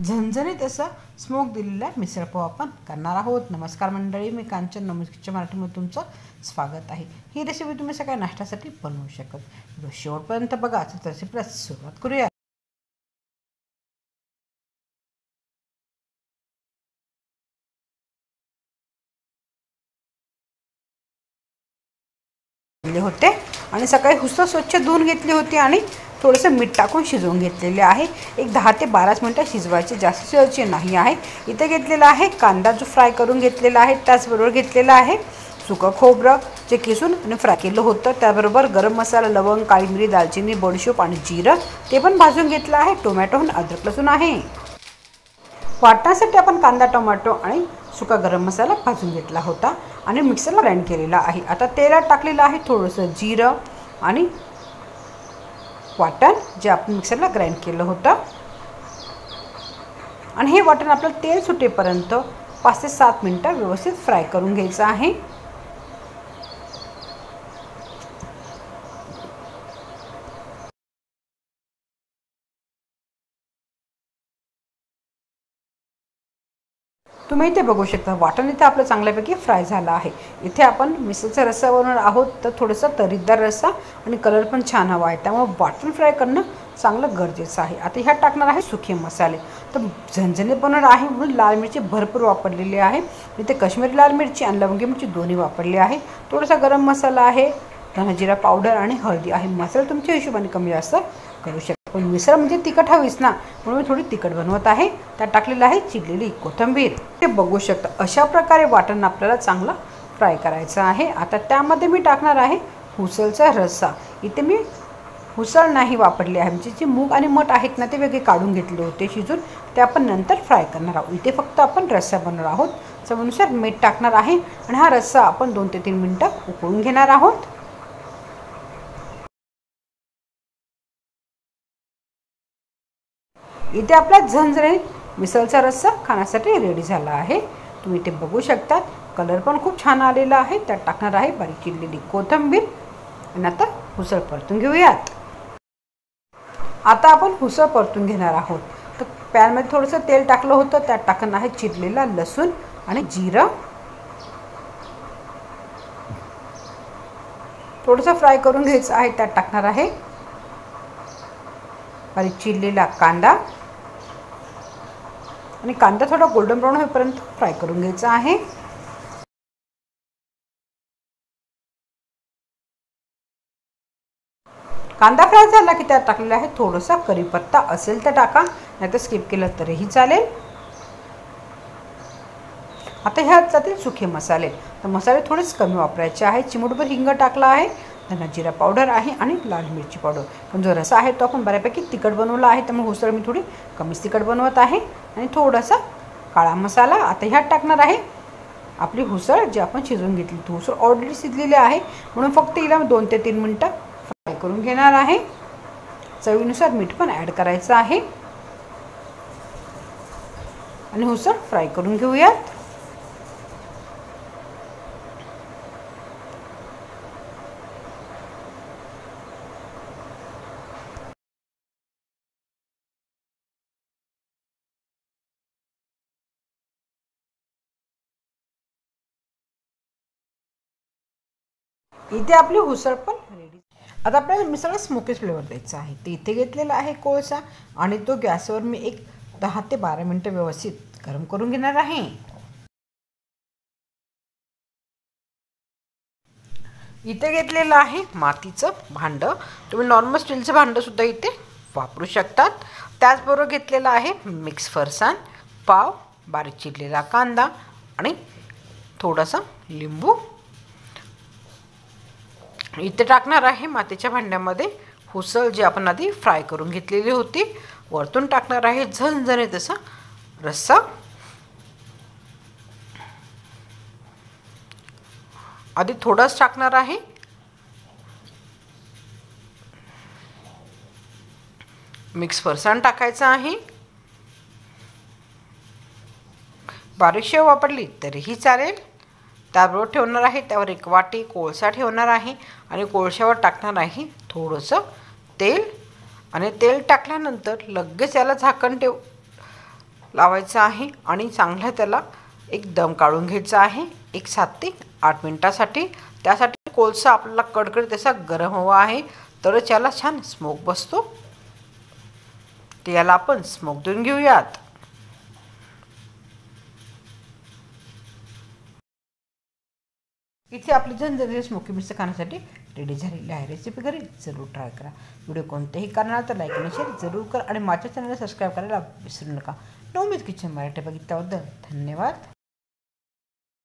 झणझणीत असं स्मोक दिलेला मिसळपाव आपण करणार आहोत। नमस्कार मंडळी, मी कांचन नमोज किचन मराठीमध्ये तुमचं स्वागत आहे। ही रेसिपी तुम्ही सकाळी नाश्त्यासाठी बनवू शकता। व्हिडिओ शेवटपर्यंत बघा। तर रेसिपीला सुरुवात करूया। होते आणि सकाळी हुसळ स्वच्छ धुवून घेतली होती आणि थोडंसं मीठ टाकून शिजवून घेतलेले आहे। एक 10 ते 12 मिनिटं शिजवायचे, जास्त शिजवायचे नाही आहे। इथे घेतलेला आहे कांदा जो फ्राय करून घेतलेला आहे, त्याचबरोबर घेतलेला आहे सुकं खोबरं जे किसून आणि फ्राय केलं होतं, त्याबरोबर गरम मसाला, लवंग, काळी मिरी, दालचिनी, बडीशेप आणि जिरं ते पण भाजून घेतलं आहे। टोमॅटो आणि अद्रक लसूण आहे। वाटण्यासाठी आपण कांदा, टोमॅटो आणि सुका गरम मसाला भाजून घेतला होता आणि मिक्सरला ग्राइंड केलेला आहे। आता तेलात टाकलेलं आहे थोडंसं जिरं आणि वाटण जे आपण मिक्सरला ग्राइंड केलं होतं आणि हे वाटण आपल्याला तेल सुटेपर्यंत 5 ते 7 मिनिटं व्यवस्थित फ्राय करून घ्यायचं आहे। तुम्ही इथे बघू शकता वाटण इथे आपलं चांगल्यापैकी फ्राय झालं आहे। इथे आपण मिसळचा रस्सा बनवणार आहोत, तर थोडासा तरीदार रस्सा आणि कलर पण छान हवा आहे, त्यामुळे वाटण फ्राय करणं चांगलं गरजेचं आहे। आता ह्यात टाकणार आहे सुके मसाले। तर झणझणीत बनवणार आहे म्हणून लाल मिरची भरपूर वापरलेली आहे। इथे काश्मीरी लाल मिरची आणि लवंगी मिरची दोन्ही वापरली आहे। थोडासा गरम मसाला आहे, धना जिरा पावडर आणि हळदी आहे। मसाला तुमच्या हिशोबाने कमी जास्त करू शकता, पण मिसळ म्हणजे तिखट हवीच ना, म्हणून मी थोडी तिखट बनवत आहे। त्यात टाकलेलं आहे चिरलेली कोथिंबीर। ते बघू शकता अशा प्रकारे वाटण आपल्याला चांगलं फ्राय करायचं आहे। आता त्यामध्ये मी टाकणार आहे हुसळचा रस्सा। इथे मी हुसळ नाही वापरली आहे, म्हणजे जे मूग आणि मठ आहेत ना ते वेगळे काढून घेतले होते शिजून, ते आपण नंतर फ्राय करणार आहोत। इथे फक्त आपण रस्सा बनवणार आहोत। चवीनुसार मीठ टाकणार आहे आणि हा रस्सा आपण 2 ते 3 मिनिटं उकळून घेणार आहोत। इथे आपला झणझणीत मिसळचा रस्सा खाण्यासाठी रेडी झाला आहे। तुम्ही इथे बघू शकता कलर पण खूप छान आलेला आहे। त्यात टाकणार आहे बारीक चिरलेली कोथिंबीर आणि आता हुसळ परतून घेऊयात। आता आपण हुसळ परतून घेणार आहोत। तर पॅनमध्ये थोडंसं तेल टाकलं होतं, त्यात टाकणार आहे चिरलेला लसूण आणि जिरं। थोडंसं फ्राय करून घ्यायचं आहे। त्यात टाकणार आहे बारीक चिरलेला कांदा आणि कांदा थोडा गोल्डन ब्राऊन होईपर्यंत फ्राय करून घ्यायचा आहे। कांदा फ्राय झाला की त्यात टाकलेला आहे थोडासा कढीपत्ता, असेल तर टाका, नाहीतर स्किप केलं तरीही चालेल। आता ह्यात जातील सुके मसाले। तर मसाले थोडेच कमी वापरायचे आहे। चिमूटभर हिंग टाकला आहे, धना जिरा पावडर आहे आणि लाल मिरची पावडर। पण जो रस्सा आहे तो आपण बऱ्यापैकी तिखट बनवला आहे, त्यामुळे हुसळ मी थोडी कमीच तिखट बनवत आहे आणि थोडासा काळा मसाला। आता ह्यात टाकणार आहे आपली हुसळ जी आपण शिजवून घेतली। ती हुसळ ऑलरेडी शिजलेली आहे, म्हणून फक्त हिला 2 ते 3 मिनिटं फ्राय करून घेणार आहे। चवीनुसार मीठ पण ॲड करायचं आहे आणि हुसळ फ्राय करून घेऊयात। इथे आपली हुसळ पण रेडी। आता आपल्याला मिसळला स्मोकी फ्लेवर द्यायचा आहे। ते इथे घेतलेला आहे कोळसा आणि तो गॅसवर मी एक 10 ते 12 मिनिटं व्यवस्थित गरम करून घेणार आहे। इथे घेतलेलं आहे मातीचं भांडं, तुम्ही नॉर्मल स्टीलचं भांडं सुद्धा इथे वापरू शकतात। त्याचबरोबर घेतलेलं आहे मिक्स फरसाण, पाव, बारीक चिरलेला कांदा आणि थोडासा लिंबू। इथे टाकणार आहे मातीच्या भांड्यामध्ये हुसळ जी आपण आधी फ्राय करून घेतलेली होती। वरतून टाकणार आहे झणझणीत असा रस्सा। आधी थोडाच टाकणार आहे, मिक्स फरसाण टाकायचं आहे। बारीक शेव वापरली तरीही चालेल। त्याबरोबर ठेवणार आहे त्यावर एक वाटी कोळसा ठेवणार आहे आणि कोळशावर टाकणार आहे थोडंसं तेल आणि तेल टाकल्यानंतर लगेच याला झाकण लावायचा आहे आणि चांगलं त्याला एक दम काढून घ्यायचा आहे 7 ते 8 मिनिटासाठी। त्यासाठी कोळसा आपल्याला कडकडीत असा गरम हवा आहे, तरच याला छान स्मोक बसतो। तर याला आपण स्मोक देऊन घेऊयात। इथे आपली झणझणीत स्मोकी मिसळ खाण्यासाठी रेडी झालेली आहे। रेसिपी घरी जरूर ट्राय करा। व्हिडिओ कोणत्याही कारणाला तर लाईक आणि शेअर जरूर करा आणि माझ्या चॅनलला सबस्क्राईब करायला विसरू नका। नवमीत किचन मराठी बघितल्याबद्दल धन्यवाद।